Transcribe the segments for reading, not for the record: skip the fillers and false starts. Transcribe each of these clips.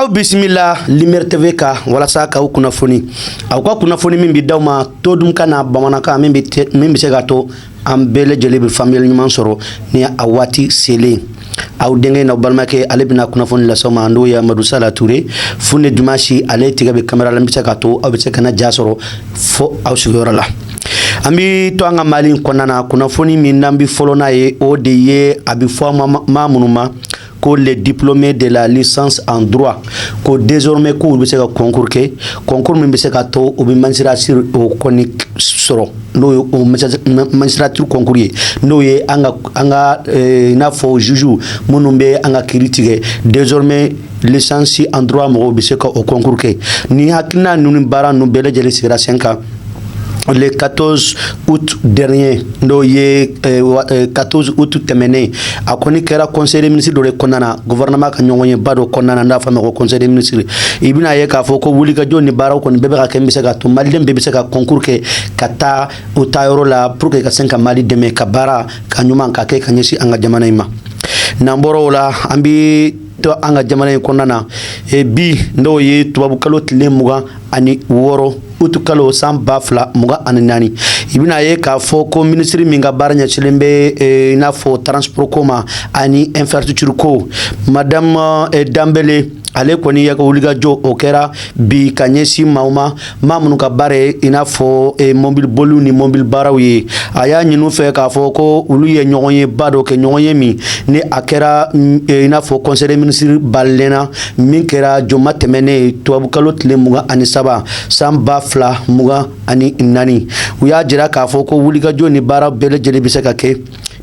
aw bismillah Lumière TV ka walasa ka kunafoni aw ka kunafoni min bi dawma to dum kana bamanaka min bi se gato am bele jeli bi famille nyuman soro ni awati sele aw denge na balmake ale bina kunafoni la soma ando ya Madou Sala Touré funne dimashi ale tiga be camera la bi se gato aw bi se kana jasoro fo aw sugora la ambi to anga mali konana kunafoni min nambi folona ye o de ye abi fo ma munuma ko les diplômés de la licence en droit ko désormais ko be se ka concours min be se ka to o bi mansira sur o koni soro no o magistrature concours ye no ye anga na fo juju munumbe anga critique désormais licence en droit mo be se ka o concours ke ni hakina nunu bara no bele jeli sigra 5 ans le 14 août dernier no ye 14 août temene akoni kera conseil des ministres do le konana gouvernement ka nyonye bado konana nda fama ko conseil des ministres ibina ye ka foko wuli ka joni bara ko bebe ka kembe se ka to mali dem bebe se ka concours ke kata o tayoro la pour que ka 5 mali deme ka bara ka nyuma ka ke kanyesi anga jamana ima namboro la ambi to anga jamana konana e bi ndo ye tubabu kalo tile muga ani woro utukalo samba fla muga anani ibina ye ka fo ko ministre minga baranya chilembe na fo transport koma ani infrastructure ko madame Dambele ale koni ya ko uliga jo okera bi kanyesi mauma mamunu ka bare ina fo mobile bolu ni mobile barawi aya nyinu fe ka fo ko ulu ye nyonye bado ke nyonye mi ni akera ina fo conseil ministre balena min kera joma temene to abukalo tle muga ani saba samba fla muga ani nani uya jira ka fo ko uliga jo ni bara bele jele bisaka ke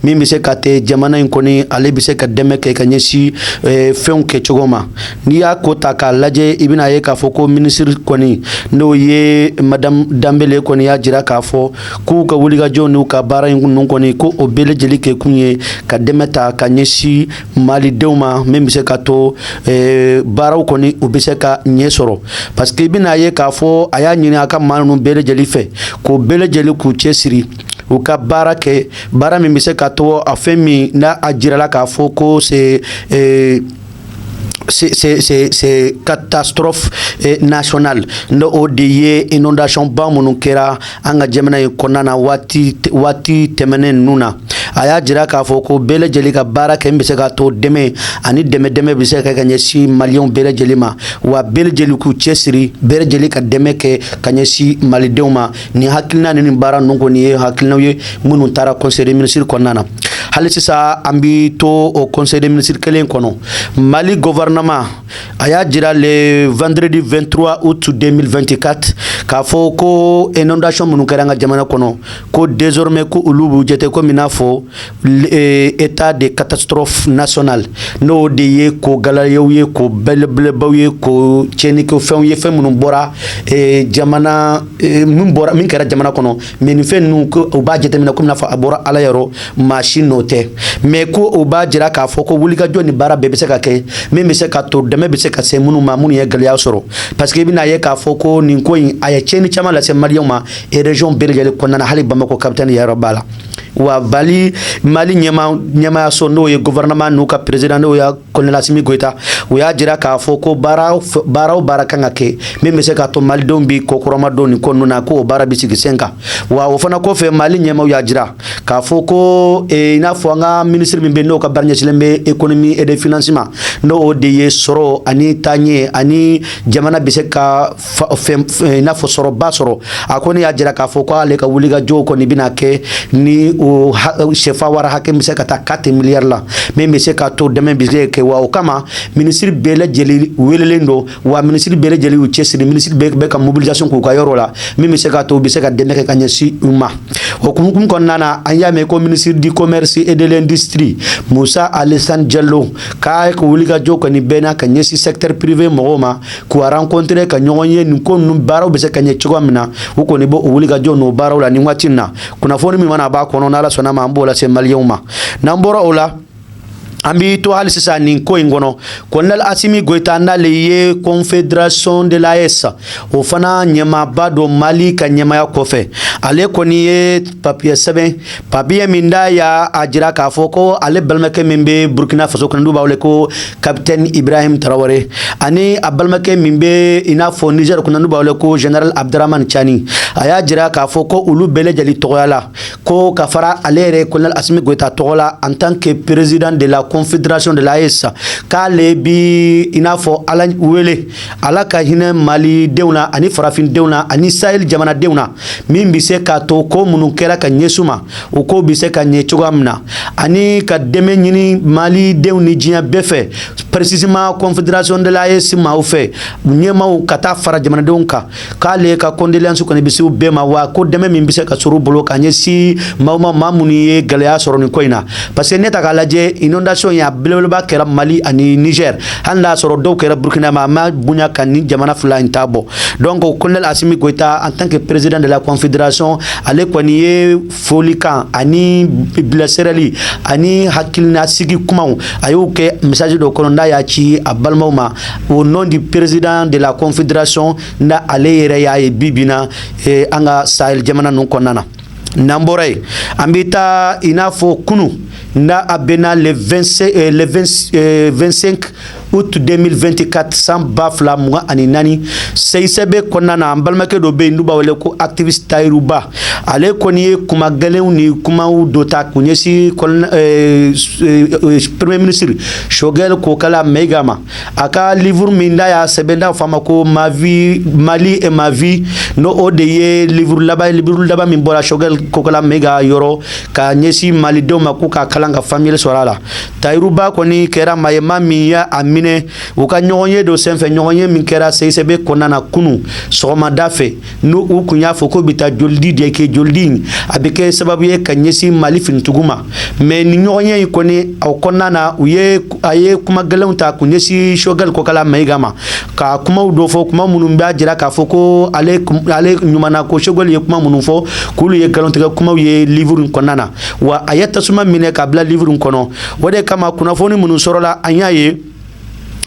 min bi se ka te jamana in koni ale bi se ka deme ke ka nyesi fɛnw kɛ cogo ma ni y'a ko ta k'a lajɛ i bɛna ye k'a fɔ ko ministre kɔni n'o ye madame Dambele kɔni y'a jira k'a fɔ k'u ka wulikajɔ n'u ka baara in ninnu kɔni ko o bɛɛ lajɛlen kɛ kun ye ka dɛmɛ ta ka ɲɛsin malidenw ma min bɛ se ka to baaraw kɔni u bɛ se ka ɲɛ sɔrɔ parce que i bɛna ye k'a fɔ a y'a ɲini a ka maa ninnu bɛɛ lajɛlen fɛ k'o bɛɛ lajɛlen k'u cɛsiri u ka baara kɛ baara min bɛ se ka to a fɛn min n'a a jirala k'a fɔ ko c'est catastrophe nationale no o de ye inondation ba minnu kɛra an ka jamana in kɔnɔna na waati tɛmɛnen ninnu na a y'a jira k'a fɔ ko bɛɛ lajɛlen ka baara kɛ bɛ se ka to dɛmɛ ani dɛmɛ bɛ se ka ɲɛsin maliyɛnw bɛɛ lajɛlen ma wa bɛɛ lajɛlen k'u cɛsiri bɛɛ lajɛlen ka dɛmɛ kɛ ka ɲɛsin malidenw ma nin hakilina ni baara ninnu kɔni ye hakilinaw ye minnu taara conseil des ministres kɔnɔna na hali sisan an bi to o conseil des ministres kelen kɔnɔ Mali gouvernement a y'a jira le vendredi 23 août 2024 k'a fɔ ko inondation minnu kɛra an ka jamana kɔnɔ ko désormais ko olu b'u jate komi n'a fɔ état de catastrophe nationale n'o de ye ko galayew ye ko belebelebaw ye ko tiɲɛnikɛ fɛnw ye fɛn minnu bɔra jamana min kɛra jamana kɔnɔ mais nin fɛn ninnu ko u b'a jateminɛ komi n'a fɔ a bɔra ala yɔrɔ maa si n'o tɛ mais ko u b'a jira k'a fɔ ko wulikajɔ ni baara bɛɛ bɛ se ka kɛ min bɛ se ka to dɛmɛ bɛ se ka se minnu ma minnu ye gɛlɛya sɔrɔ parce que i bɛna ye k'a fɔ ko nin ko in a ye tiɲɛni caman lase maliyɛnw ma région bɛɛ lajɛlen kɔnɔna na hali Bamako capitaine yɛrɛ b'a la wa Mali ɲɛmaayaso n'o ye gouvernement n'u ka président n'o ye Colonel Assimi Goïta u y'a jira k'a fɔ ko baara o baara kan ka kɛ min bɛ se ka to malidenw bi kokɔrɔma don nin ko ninnu na ko o baara bɛ sigi sen kan wa o fana kɔfɛ Mali ɲɛmaaw y'a jira k'a fɔ ko i n'a fɔ an ka ministre min bɛ n'o ka baara ɲɛsinnen bɛ économie et de financement n'o de ye sɔrɔ ani taaɲɛ ani jamana bɛ se ka i n'a fɔ sɔrɔba sɔrɔ a kɔni y'a jira k'a fɔ ko ale ka wulikajɔ kɔni bɛna kɛ ni o sɛfa wara hakɛ bɛ se ka taa 4 miliyari la min bɛ se ka to dɛmɛ bɛ se kɛ wa o kama ministre bɛɛ lajɛlen welelen don wa ministre bɛɛ lajɛlen y'u cɛsiri ministre bɛɛ ka mobilisation k'u ka yɔrɔ la min bɛ se ka to u bɛ se ka dɛmɛ kɛ ka ɲɛsin u ma o hukumu kɔnɔna na an y'a mɛn ko ministre du commerce et de l'industrie Musa Alassane Diallo k'a ka wulikajɔ kɔni bɛnna ka ɲɛsin secteur privé mɔgɔw ma k'u rencontrer ka ɲɔgɔn ye nin ko ninnu baaraw bɛ se ka ɲɛ cogoya min na u kɔni b'o wulikajɔ n'o baaraw la nin waati in na kunnafoni min mana a b'a kɔnɔ n'Ala sɔnna ma an b'o lase maliyɛnw ma n'an bɔra o la ambi to hal sisa nin ko ingono Colonel Assimi Goïta na le Confédération de l'AES o fana nyema bado Mali ka nyema ya kofe ale koni ye papier 7 papier minda ya ajira ka foko ale balmake mimbe Burkina Faso kan duba wale ko Capitaine Ibrahim Traoré ani abalmake mimbe ina fo Niger kan duba wale ko General Abdurrahman Chani aya jira ka foko ulu bele jali toyala ko kafara ale Colonel Assimi Goïta tola en tant que président de la Confédération de l'AES kale bi inafo ala wele ala ka hina Mali deuna ani farafin deuna ani Sahel jamana deuna min bi se ka to ko munu kera ka nyesuma o ko bi se ka nyechugamna ani ka deme nyini Mali deuni jinya befe précisément Confédération de l'AES ma o fe nyema o kata fara jamana deunka kale ka condoléances ko ne bi se o bema wa ko deme min bi se ka suru bolo ka nyesi mawma mamuni ye galaya soro ni koina parce que neta ka laje inondation ya belebeleba kera Mali ani Niger handa soro do kera Burkina ma bunya kan jamana fula intabo donc Colonel Assimi Goïta en tant que président de la Confédération ale kwani ye folikan ani bilaserali ani hakilna sigi kumaw ayo ke message do kolonda ya ci abalmawma au nom du président de la Confédération na ale yere ya bibina anga Sahel jamana non konana Namboray ambita inafo kunu na abena le 25 août 2024 sans bafla muga ani nani seisebe konana ambalmake do be nduba wale ko activiste Tayruba ale koni kuma galew ni kuma dota kunyesi premier ministre Choguel Kokala Megama aka livre minda ya sebenda fama ko ma vie Mali et ma vie no odeye livre laba mimbola Choguel Kokala Mega yoro ka nyesi Mali do makuka kalanga famille sorala Tayruba koni kera mayema miya amine uka nyonye do senfe nyonye min kera seisebe konana kunu soma dafe no ukunya foko bita joldi de ke joldi abike sababu ye kanyesi Mali fintuguma me ni nyonye koni au konana uye aye kuma galunta kunyesi Choguel Kokala Megama ka kuma udofo kuma munumba jira ka foko ale nyumana ko Choguel ye kuma munufo kulu ye galunta kuma ye livre konana wa ayata suma mine kabla livre kono wode kama kuna foni munu sorola anyaye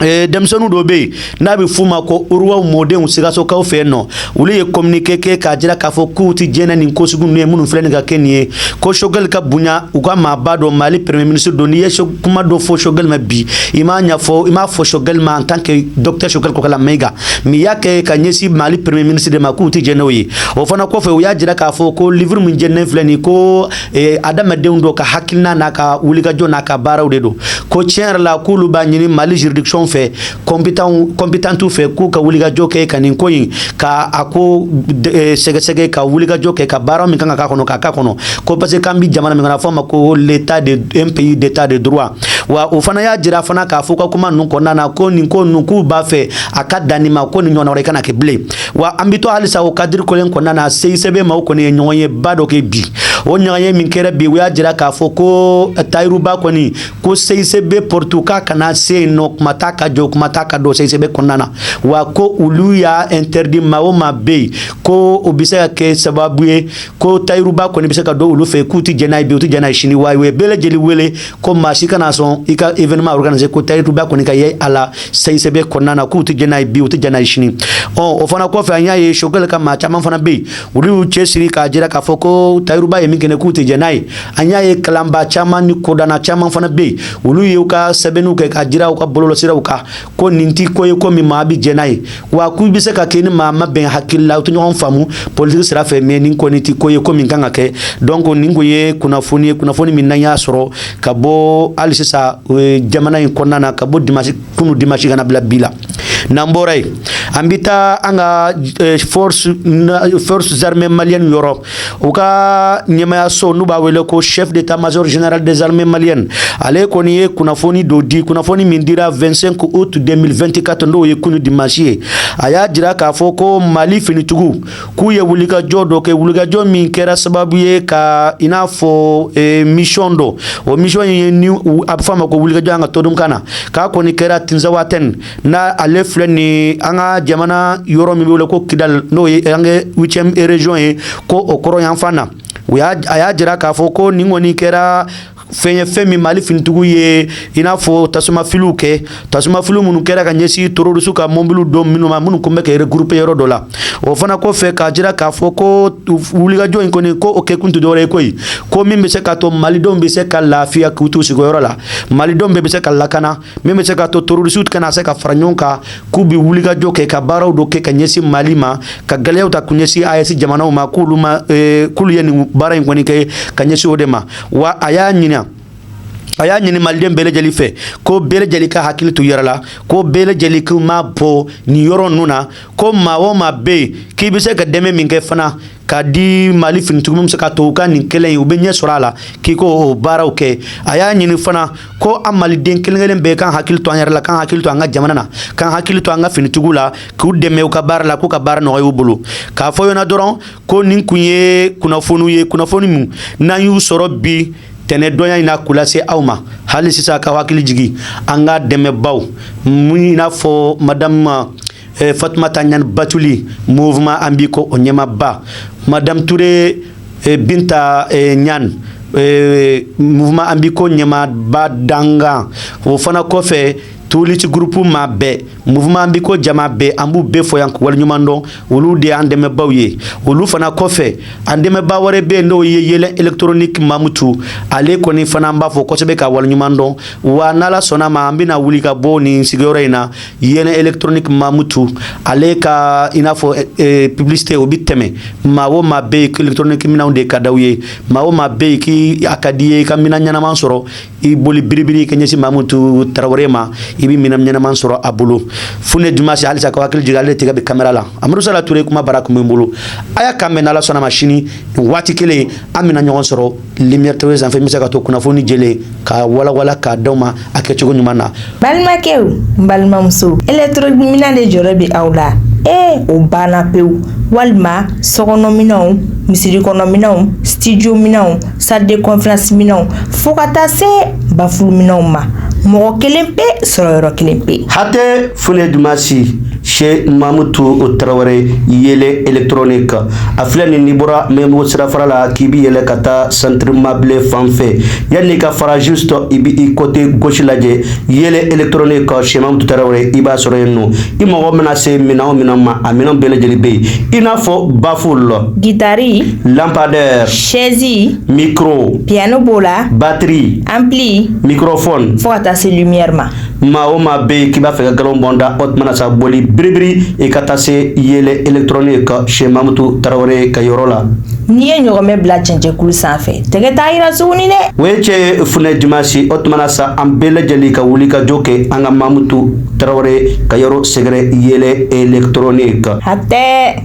demsonu do be na bi fuma ko urwa modern sigaso ka fe no uli ye communiquer ke ka jira ka fo kuti jena ni ko sugu ne munu flen ga kenie ko Choguel ka bunya uga ma bado Mali premier ministre do ni ye kuma do fo Choguel ma bi ima fo Choguel ma en tant que docteur Choguel Kokala Mega mi yake ka nyesi Mali premier ministre de ma kuti jena wi o fana ko fe ya jira ka fo ko livre mun jena fleni ko adama de ndo ka hakilna na ka uli ga jona ka baraw de do ko tiens la kulu ba nyini Mali juridiction fait compétent fait ku ka wuliga joke kanin koyin ka ako sege ka wuliga joke ka baro min kan ka kono ko parce que kambi jamana min na fama ko l'état de un pays d'état de droit wa o fana ya jira fana ka fuka kuma nun konna na ko nin ko nun ku ba fe akadani ma ko nin nyona kana ke ble wa ambito halisa o kadir ko len konna na seisebe ma ko ne nyonye bado ke bi o nyonye min kere bi wa jira ka foko Tayruba ko ni ko seisebe portuka kana se no mataka jok mataka do seisebe konna wa ko ulu ya interdit ma be ko obisa ke sababu ko Tayruba ko ni bisa do ulu fe kuti jenai bi uti jenai shini wa we bele jeli wele ko mashika na son ika événement organisé ko Tayruba ko ni ka ye ala seisebe konna na kuti jenai bi uti jenai shini o fana ko fa anya ye Choguel ka ma chama fana be ulu chesiri ka jira ka foko Tayruba ye mingene kuti jenai anya ye kalamba chama ni kodana chama fana be ulu ye ka sebenu ke ka jira ka bololo sira ka ko ninti ko ye ko mi ma bi jenai wa ku bi se ka keni ma ben hakilla to nyon famu politique sira fe me nin ko niti ko ye ko min kanga ke donc ningo ye kuna foni min nanya soro ka bo alisisa jamana in konana ka bo dimashi kunu dimashi kana bila namboray ambita anga forces armées maliennes Europe uka nyema so nuba wele ko chef d'état-major général des armées maliennes ale koni kuna foni dodi kuna foni mindira 25 août 2024 ndo ye kunu dimashi aya jira ka foko Mali finitugu ku ye wulika jodo ke wulika jo min kera sababu ye ka inafo mission do o mission ye ni abfama ko wulika jo anga todum kana ka koni kera tinzawaten na ale fleni anga jamana yoro mi wele ko Kidal no ye anga 8e région ye ko okoro yanfana aya jira ka foko ningoni kera fɛn min mali finitigiw ye i n'a fɔ tasuma filiw kɛ tasuma filiw minnu kɛra ka ɲɛsin terroriste ka mobile dɔ minnu ma minnu kun bɛ ka regrouper yɔrɔ dɔ la o fana kɔfɛ k'a jira k'a fɔ ko wulikajɔ in kɔni ko o kɛkun tɛ dɔwɛrɛ ye koyi ko min bɛ se k'a to malidenw bɛ se ka lafiya k'u t'u sigiyɔrɔ la malidenw bɛɛ bɛ se ka lakana min bɛ se k'a to terroriste kana se ka fara ɲɔgɔn kan k'u bɛ wulikajɔ kɛ ka baaraw dɔ kɛ ka ɲɛsin mali ma ka gɛlɛyaw ta k'u ɲɛsin AES jamanaw ma k'olu ye nin baara in kɔni kɛ ka ɲɛsin o de ma wa a y'a ɲini maliden bɛɛ lajɛlen fɛ ko bɛɛ lajɛlen ka hakili to yɛrɛ la ko bɛɛ lajɛlen k'u ma bɔ nin yɔrɔ ninnu na ko maa o maa bɛ yen k'i bɛ se ka dɛmɛ min kɛ fana k'a di mali finitigiw min bɛ se ka to u ka nin kɛlɛ in u bɛ ɲɛ sɔrɔ a la k'i k'o baaraw kɛ a y'a ɲini fana ko an maliden kelen kelen bɛɛ k'an hakili to an yɛrɛ la k'an hakili to an ka jamana na k'an hakili to an ka finitigiw la k'u dɛmɛ u ka baara la k'u ka baara nɔgɔya u bolo k'a fɔ ɲɛna dɔrɔn ko nin kun ye kunnafoniw ye kunnafoni min n'an y'u sɔrɔ bi tɛnɛ dɔnya in na k'u lase aw ma hali sisan k'aw hakili jigi an ka dɛmɛbaw mun i n'a fɔ madame Fatoumata Ɲani Batuli mouvement an b'i ko o ɲɛmaaba madame Touré Binta Ɲani mouvement an b'i ko ɲɛmaaba dangan o fana kɔfɛ Toliti groupe ma bɛɛ mouvement an b'i ko jama bɛɛ an b'u bɛɛ fɔ yan k'u waleɲuman dɔn olu de y'an dɛmɛbaw ye olu fana kɔfɛ an dɛmɛba wɛrɛ bɛ yen n'o ye yɛlɛ électronique Mamutu ale kɔni fana an b'a fɔ kosɛbɛ ka waleɲuman dɔn wa n'Ala sɔnna ma an bɛna wuli ka bɔ nin sigiyɔrɔ in na yɛlɛ électronique Mamutu ale ka i n'a fɔ publicité o bɛ tɛmɛ maa o maa bɛ yen électronique minɛnw de ka d'aw ye maa o maa bɛ yen k'i a ka di ye i ka minɛn ɲɛnama sɔrɔ i boli biribiri ka ɲɛsin Mamutu Tarawele ma i bɛ minɛn ɲɛnama sɔrɔ a bolo fune Dumasi halisa ka hakili jigin ale tigɛ bɛ caméra la Amadou Sala Touré kuma bara kun bɛ n bolo a y'a kan mɛn n'Ala sɔnna ma sini nin waati kelen an bɛna ɲɔgɔn sɔrɔ Lumière TV sanfɛ n bɛ se ka to kunnafoni jɛlen ka walawala k'a d'aw ma a kɛcogo ɲuman na. Balimakɛw n balimamuso électronique minɛn de jɔrɔ bɛ aw la o banna pewu walima sokɔnɔminɛnw misiri kɔnɔminɛnw studio minɛnw salle de conférence minɛnw fo ka taa se bafulu minɛnw ma mɔgɔ kelen pe sɔrɔ yɔrɔ kelen pe hatɛ fune Dumasi Cheikh Mamutu Tarawele yɛlɛ électronique a filɛ nin n'i bɔra Membo sirafara la k'i bi yɛlɛ ka taa centre Mable fan fɛ yanni ka fara juste i bi i côté gauche lajɛ yɛlɛ électronique Cheikh Mamutu Tarawele i b'a sɔrɔ yen nɔ i mɔgɔ mana se minɛn o minɛn ma a minɛn bɛɛ lajɛlen bɛ yen i n'a fɔ baffle guitare lampadaire chaise micro piano b'o la batterie ampli microphone fo ka taa se lumière ma maa o maa bɛ yen k'i b'a fɛ ka galon bɔ n da o tumana sa boli biribiri i ka taa se yɛlɛ électronique Cheikh Mamutu Tarawele ka yɔrɔ la n'i ye ɲɔgɔnmɛ bila cɛncɛnkulu sanfɛ tɛgɛ t'a yira tuguni dɛ o ye cɛ ye fune Dumasi o tumana sa an bɛɛ lajɛlen ka wuli ka jɔ kɛ an ka Mamutu Tarawele ka yɔrɔ sɛgɛrɛ yɛlɛ électronique hatɛ